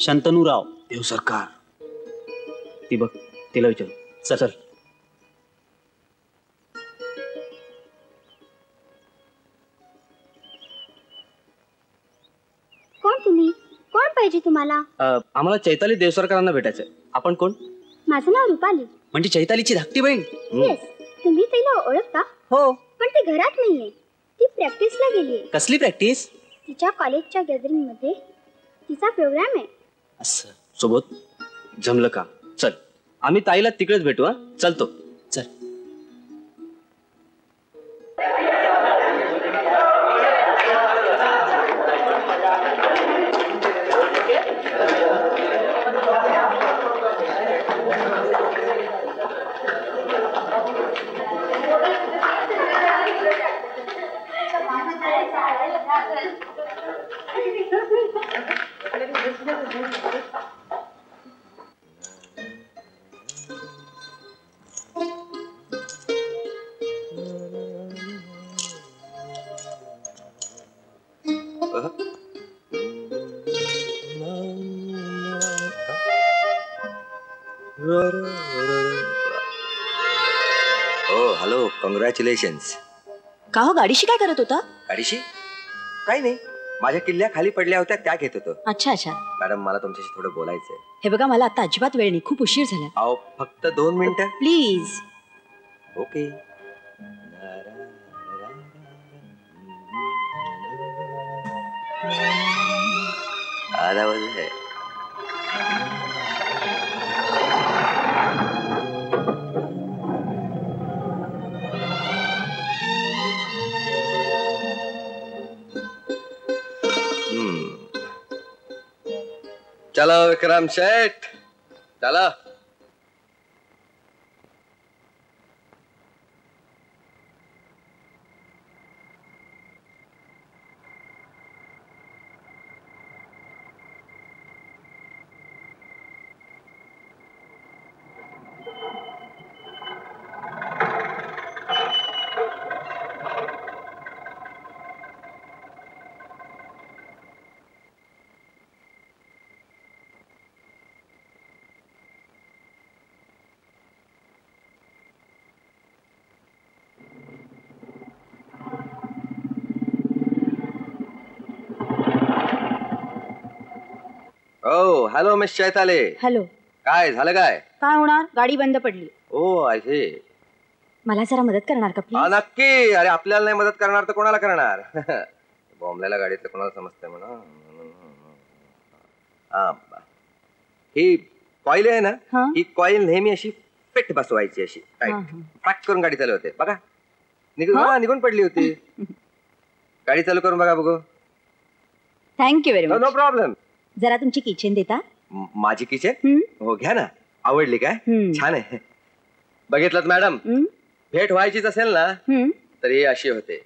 शंतनूराव. देव सरकार. ती बघ, तिला विचार. चल चल. कोण तुम्ही? कोण पाहिजे तुम्हाला? आम्हाला चैताली देवसरकरांना भेटायचंय. आपण कोण? माझं नाव रुपाली. म्हणजे चैतालीची धाकटी बहीण? येस. तुम्ही तिला ओळखता? हो. पण ती घरात नाहीये. ती प्रॅक्टिसला गेलीये. कसली प्रॅक्टिस? तिच्या कॉलेजच्या गॅदरिंग मध्ये तिचा प्रोग्राम आहे. असं. सोबत जमलं का? चल, आम्ही ताईला तिकडेच भेटू. हा, चलतो. चल. Hello, congratulations. का हो, गाडीशी काय करत होता? गाडीशी काही नाही, माझ्या किल्ल्या खाली पडल्या होत्या त्या घेत होतो. अच्छा अच्छा. मॅडम, मला तुमच्याशी थोडं बोलायचंय. हे बघा, मला आता अजिबात वेळ नाही, खूप उशीर झाला. अहो, फक्त 2 मिनिटं प्लीज. ओके. आवाज आहे. चलो विक्रम शेठ, चलो. ओ हॅलो मिस चैताली. हॅलो. काय झालं? काय होणार, गाडी बंद पडली. ओ आहे. मला जरा मदत करणार का प्लीज? नक्की. अरे, आपल्याला नाही मदत करणार तर कोणाला करणार? बॉम्बलेला गाडीतलं कोणाला समजतंय म्हणा. ही कॉईल आहे ना, ही कॉईल नेहमी अशी फिट बसवायची, अशी पॅक करून गाडी चालवते. बघा, निघून पडली होती. गाडी चालू करून बघा बघू. Thank you very much. No problem. जरा तुमची किचन देता? माझी किचन? हो, घ्या ना. आवडली काय? छान आहे. बघितलं मॅडम, भेट व्हायचीच असेल ना तरी अशी होते.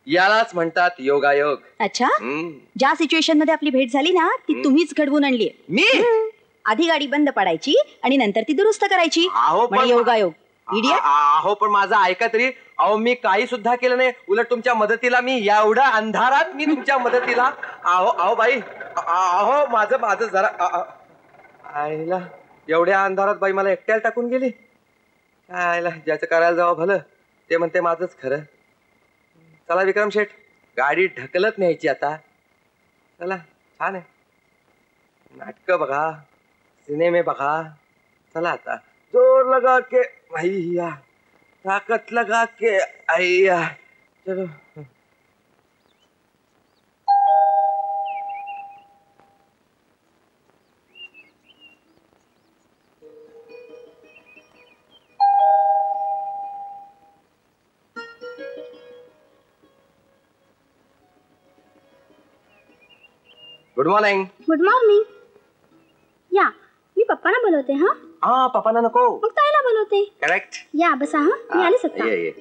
यालाच म्हणतात योगायोग. अच्छा. ज्या सिच्युएशन मध्ये आपली भेट झाली ना, ती तुम्हीच घडवून आणली. मी? आधी गाडी बंद पडायची आणि नंतर ती दुरुस्त करायची. योगायोग. इडियट. अहो, पण माझं ऐका तरी. अहो, मी काही सुद्धा केलं नाही. उलट तुमच्या मदतीला मी एवढ्या अंधारात मी तुमच्या मदतीला. अहो बाई, अहो माझं जरा आईला, एवढ्या अंधारात बाई मला एकट्याला टाकून गेली. आईला, ज्याचं करायला जावं भलं ते म्हणते माझंच खरं. चला विक्रम शेठ, गाडी ढकलत न्यायची आता. चला, छान आहे. नाटकं बघा, सिनेमे बघा. चला आता, जोर लगा के भैया, ताकत लगा के आइया. चलो. Good morning. Good morning. या, मी पप्पांना बोलवते. हा, पप्पांना नको, मग ताईला बोलवते. करेक्ट. या, बसा. मी आले सत्ता. ये.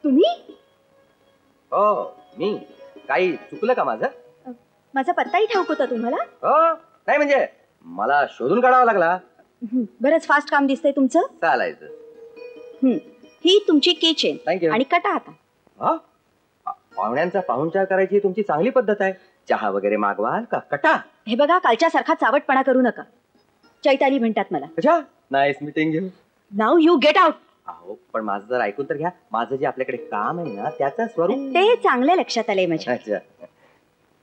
तुम्ही मी काही चुकलं का माझं? माझा पत्ताही ठाऊक होता तुम्हाला? हो, नाही म्हणजे मला शोधून काढावा लागला. बरंच फास्ट काम दिसतंय तुमचं. चालायचं. ही तुमची की चेन थँक्यू. आणि कटा आता. हा, पाहुण्यांचा पाहुणचार करायची तुमची चांगली पद्धत आहे. चहा वगैरे मागवाल का कटा? हे बघा, कालच्या सारखा चावटपणा करू नका. चैताली म्हणतात मला. अच्छा, nice meeting you. Now you get out. अहो पण माझं जर ऐकून तर घ्या. माझं जे आपल्याकडे काम आहे ना त्याचं स्वरूप. ते चांगले लक्षात आलंय माझ्या. अच्छा.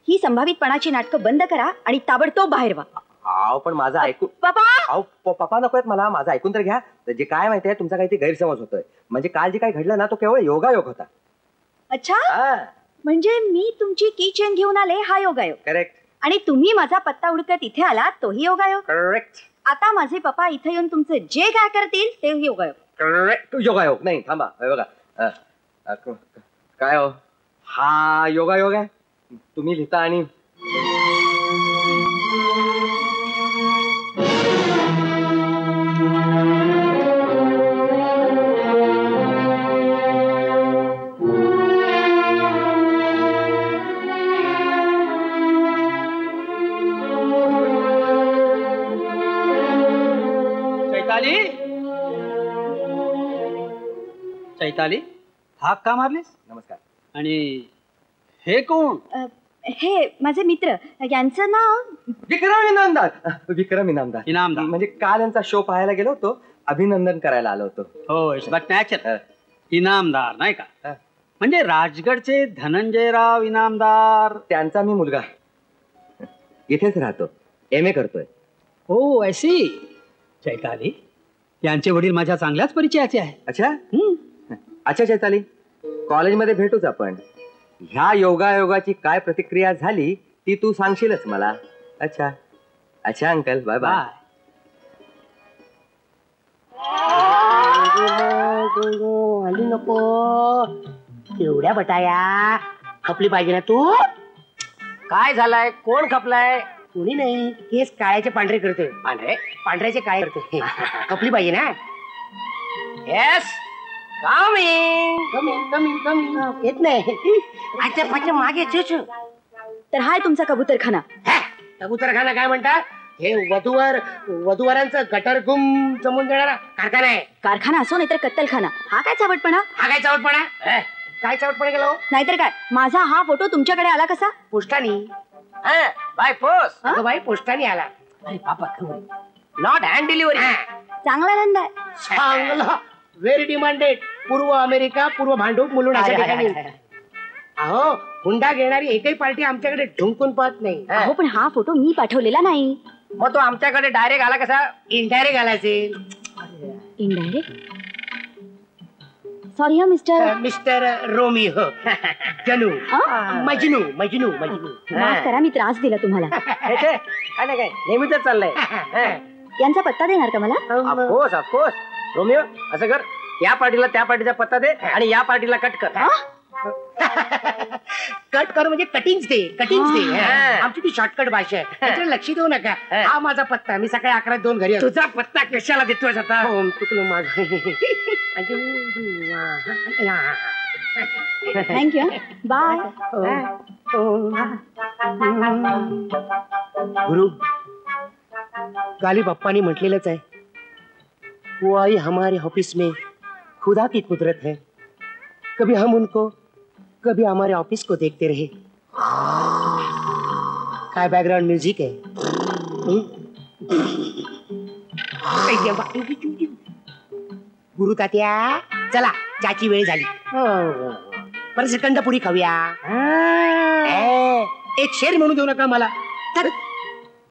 ही संभावितपणाची नाटकं बंद करा आणि ताबडतोब बाहेर व्हा. अहो पण माझं ऐकू. बाबा, अहो पप्पा नकोयत मला. माझं ऐकून तर घ्या. जे काय माहितीये तुमचा काहीतरी गैरसमज होतोय. म्हणजे काल जे काय घडलं ना तो केवळ योगायोग होता. अच्छा, म्हणजे मी तुमची की चेन घेऊन आले हा योगायोग. करेक्ट. आणि तुम्ही माझा पत्ता उडकत इथे आलात तोही योगायोग. करेक्ट. आता माझे पप्पा इथे येऊन तुमचं जे काय करतील ते योगायोग. करेक्ट. योगायोग नाही. थांबा, हे बघा. काय हो, हा योगायोग आहे. तुम्ही लिहिता आणि चैताली, हाक का मारलीस? नमस्कार. आणि हे कोण? हे माझे मित्र, यांचं नाव विक्रम इनामदार. विक्रम इनामदार. इनामदार म्हणजे काल यांचा शो पाहायला गेलो होतो. अभिनंदन करायला आलो होतो. हो, बट नॅचरल. इनामदार नाही का? म्हणजे राजगडचे धनंजयराव इनामदार. त्यांचा मी मुलगा इथेच राहतो. MA करतोय. हो, ऐसी. चैताली, यांचे वडील माझ्या चांगल्याच परिचयाचे आहे. अच्छा. अच्छा चैताली, कॉलेजमध्ये भेटूच आपण. ह्या योगायोगाची काय प्रतिक्रिया झाली ती तू सांगशीलच मला. अच्छा. अच्छा अंकल, बाय बाय. आली नको एवढ्या बटाया. खपली पाहिजे ना तू. काय झालाय? कोण खपलाय? कोणी नाही. केस काळ्याचे पांढरे करते. पांढरे पांढऱ्याचे काळे करते. खपली पाहिजे ना. Yes, coming. येत नाही. अच्छा पाहिजे मागे चुचू. तर हाय तुमचा कबूतरखाना. कबूतरखाना काय म्हणतात? हे वधूवरांचं गटर गुम जमून देणारा कारखाना आहे. कारखाना असो नाहीतर कत्तलखाना. हा काय चावटपणा? हा काय चावटपणा? काय चावटपणा केला? नाहीतर काय, माझा हा फोटो तुमच्याकडे आला कसा? पोस्टानी. By post. अगं बाई, पोस्टानी आला. अरे बाबा, नॉट हँड डिलिव्हरी. चांगला धंदा आहे. चांगला, व्हेरी डिमांडेड. पूर्व अमेरिका, पूर्व भांडूप मुलुंड अशा ठिकाणी. अहो, हुंडा घेणारी एकही पार्टी आमच्याकडे ढुंकून पाहत नाही. अहो पण हा फोटो मी पाठवलेला नाही. मग तो आमच्याकडे डायरेक्ट आला कसा? इनडायरेक्ट आला असेल. इनडायरेक्ट. सॉरी हा मिस्टर रोमिओ. जनू. मजनू. माफ करा, मी त्रास दिला तुम्हाला. काय नाही, काय नेहमीच चाललंय. यांचा पत्ता देणार का मला? ऑफकोर्स. रोमिओ, असं कर, या पार्टीला त्या पार्टीचा पत्ता दे आणि या पार्टीला कट कर. कट कर म्हणजे कटिंग दे. आमची ती शॉर्टकट भाषा आहे. त्याच्याकडे लक्ष देऊ नका. हा माझा पत्ता. मी सकाळी 11:02 घरी. तुझा पत्ता कशाला देतोय आता? चुकलं माझं. थँक्यू. बाय. गुरु, काली पप्पानी म्हटलेलंच आहे, वो आई हमारे ऑफिस में खुदा की कुदरत है. कभी हम उनको, कभी हमारे ऑफिस को देखते रहे. काय बॅकग्राउंड म्युझिक आहे. गुरु तात्या, चला चहाची वेळ झाली. परत कंद पुरी खाऊया. एक शेर म्हणून देऊ नका मला.